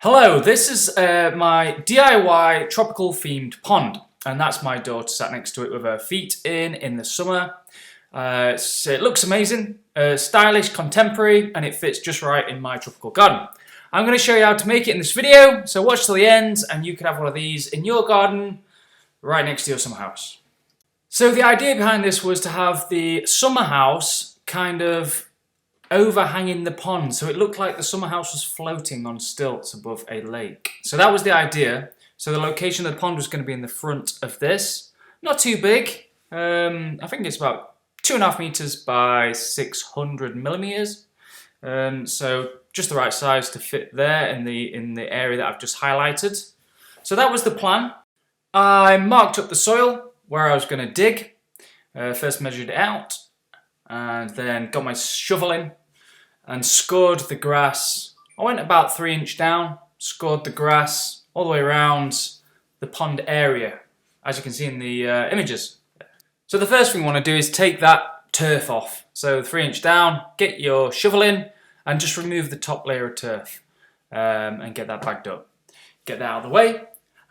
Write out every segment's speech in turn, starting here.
Hello, this is my DIY tropical themed pond, and that's my daughter sat next to it with her feet in the summer. It looks amazing, stylish, contemporary, and it fits just right in my tropical garden. I'm going to show you how to make it in this video, so watch till the end and you can have one of these in your garden right next to your summer house. So the idea behind this was to have the summer house kind of overhanging the pond, so it looked like the summer house was floating on stilts above a lake. So that was the idea. So the location of the pond was going to be in the front of this. Not too big. I think it's about 2.5 meters by 600 millimeters. So just the right size to fit there in the area that I've just highlighted. So that was the plan. I marked up the soil where I was going to dig. First measured it out, and then got my shovel in and scored the grass. I went about 3 inches down, scored the grass all the way around the pond area, as you can see in the images. So the first thing you want to do is take that turf off. So 3 inches down, get your shovel in and just remove the top layer of turf and get that bagged up. Get that out of the way.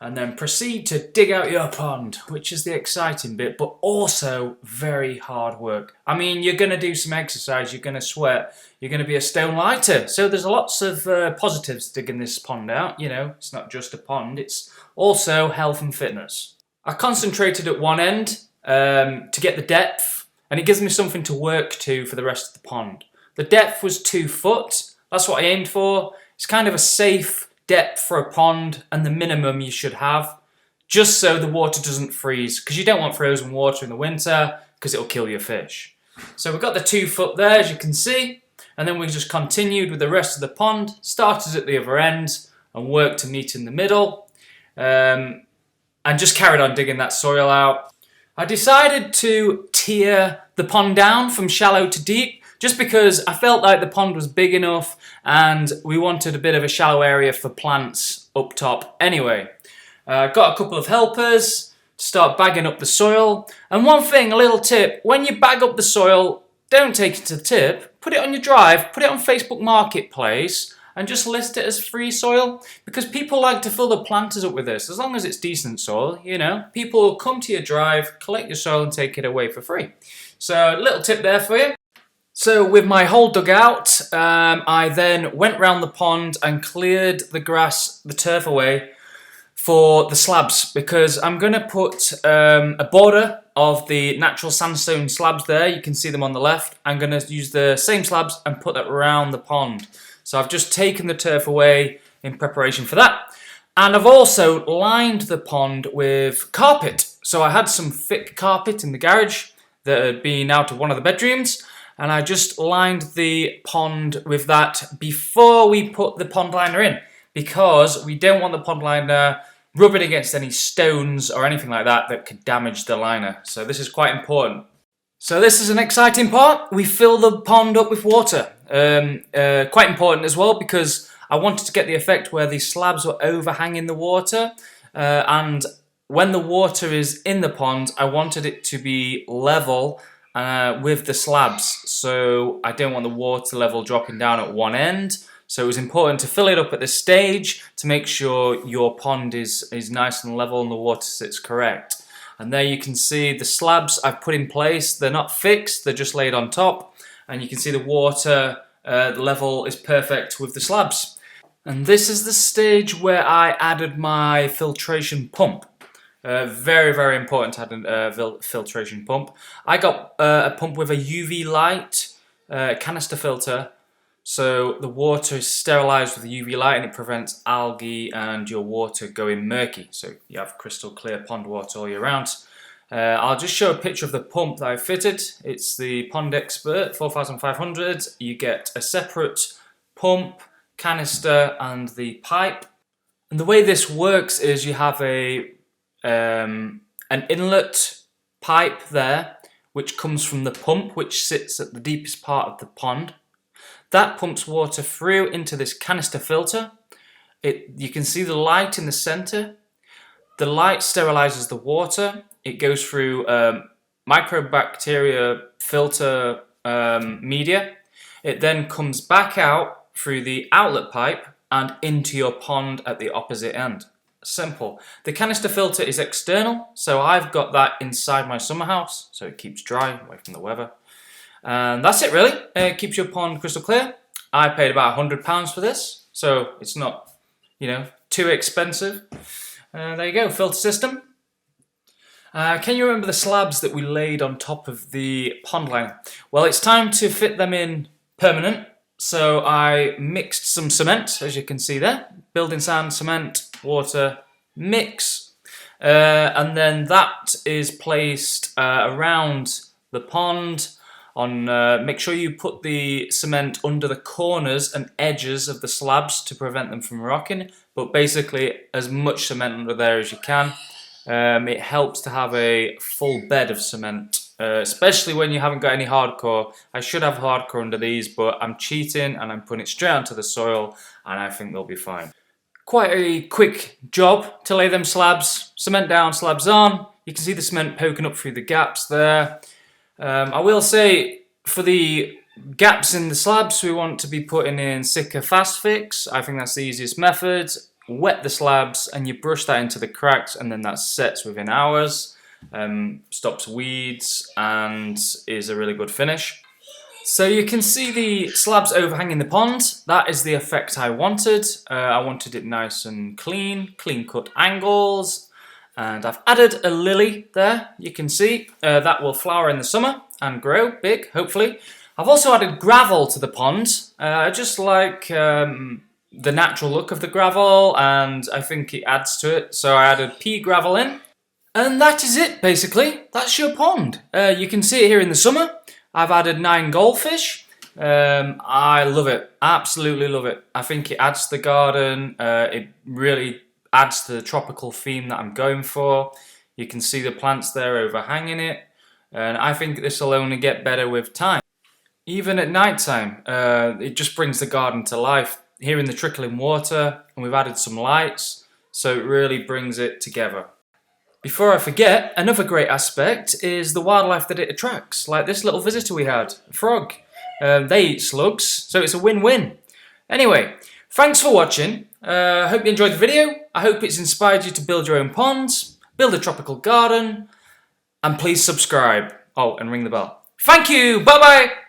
And then proceed to dig out your pond, which is the exciting bit, but also very hard work. I mean, you're going to do some exercise, you're going to sweat, you're going to be a stone lighter. So there's lots of positives digging this pond out. You know, it's not just a pond, it's also health and fitness. I concentrated at one end to get the depth, and it gives me something to work to for the rest of the pond. The depth was 2 foot, that's what I aimed for. It's kind of a safe depth for a pond and the minimum you should have, just so the water doesn't freeze, because you don't want frozen water in the winter because it'll kill your fish. So we've got the 2 foot there, as you can see, and then we just continued with the rest of the pond, started at the other end and worked to meet in the middle, and just carried on digging that soil out. I decided to tier the pond down from shallow to deep, just because I felt like the pond was big enough and we wanted a bit of a shallow area for plants up top anyway. Got a couple of helpers to start bagging up the soil. And one thing, a little tip, when you bag up the soil, don't take it to the tip, put it on your drive, put it on Facebook Marketplace and just list it as free soil, because people like to fill the planters up with this. As long as it's decent soil, you know, people will come to your drive, collect your soil and take it away for free. So a little tip there for you. So with my hole dug out, I then went round the pond and cleared the grass, the turf away for the slabs, because I'm going to put a border of the natural sandstone slabs there. You can see them on the left. I'm going to use the same slabs and put that around the pond. So I've just taken the turf away in preparation for that. And I've also lined the pond with carpet. So I had some thick carpet in the garage that had been out of one of the bedrooms. And I just lined the pond with that before we put the pond liner in, because we don't want the pond liner rubbing against any stones or anything like that that could damage the liner. So this is quite important. So this is an exciting part. We fill the pond up with water. Quite important as well, because I wanted to get the effect where these slabs were overhanging the water, and when the water is in the pond, I wanted it to be level with the slabs, so I don't want the water level dropping down at one end. So it was important to fill it up at this stage to make sure your pond is nice and level and the water sits correct. And there you can see the slabs I've put in place. They're not fixed, they're just laid on top, and you can see the water level is perfect with the slabs. And this is the stage where I added my filtration pump. Very, very important to add a filtration pump. I got a pump with a UV light canister filter, so the water is sterilised with the UV light and it prevents algae and your water going murky, so you have crystal clear pond water all year round. I'll just show a picture of the pump that I fitted. It's the Pond Expert 4500. You get a separate pump, canister and the pipe. And the way this works is you have an inlet pipe there which comes from the pump, which sits at the deepest part of the pond. That pumps water through into this canister filter. You can see the light in the center. The light sterilizes the water. It goes through microbacteria filter media. It then comes back out through the outlet pipe and into your pond at the opposite end. Simple. The canister filter is external, so I've got that inside my summer house, so it keeps dry, away from the weather. And that's it really. It keeps your pond crystal clear. I paid about £100 for this, so it's not, too expensive. There you go, filter system. Can you remember the slabs that we laid on top of the pond liner? Well, it's time to fit them in permanent. So I mixed some cement, as you can see there. Building sand, cement, water, mix. And then that is placed around the pond. Make sure you put the cement under the corners and edges of the slabs to prevent them from rocking. But basically, as much cement under there as you can. It helps to have a full bed of cement. Especially when you haven't got any hardcore. I should have hardcore under these, but I'm cheating and I'm putting it straight onto the soil, and I think they'll be fine. Quite a quick job to lay them slabs. Cement down, slabs on. You can see the cement poking up through the gaps there. I will say, for the gaps in the slabs, we want to be putting in Sika Fast Fix. I think that's the easiest method. Wet the slabs and you brush that into the cracks, and then that sets within hours. Stops weeds and is a really good finish. So you can see the slabs overhanging the pond. That is the effect I wanted. I wanted it nice and clean cut angles, and I've added a lily there. You can see that will flower in the summer and grow big, hopefully. I've also added gravel to the pond. I just like the natural look of the gravel, and I think it adds to it. So I added pea gravel in. And that is it, basically. That's your pond. You can see it here in the summer. I've added 9 goldfish. I love it. Absolutely love it. I think it adds to the garden. It really adds to the tropical theme that I'm going for. You can see the plants there overhanging it. And I think this will only get better with time. Even at night time, it just brings the garden to life. Hearing the trickling water, and we've added some lights. So it really brings it together. Before I forget, another great aspect is the wildlife that it attracts, like this little visitor we had, a frog. They eat slugs, so it's a win-win. Anyway, thanks for watching. I hope you enjoyed the video. I hope it's inspired you to build your own ponds, build a tropical garden, and please subscribe. Oh, and ring the bell. Thank you, bye-bye!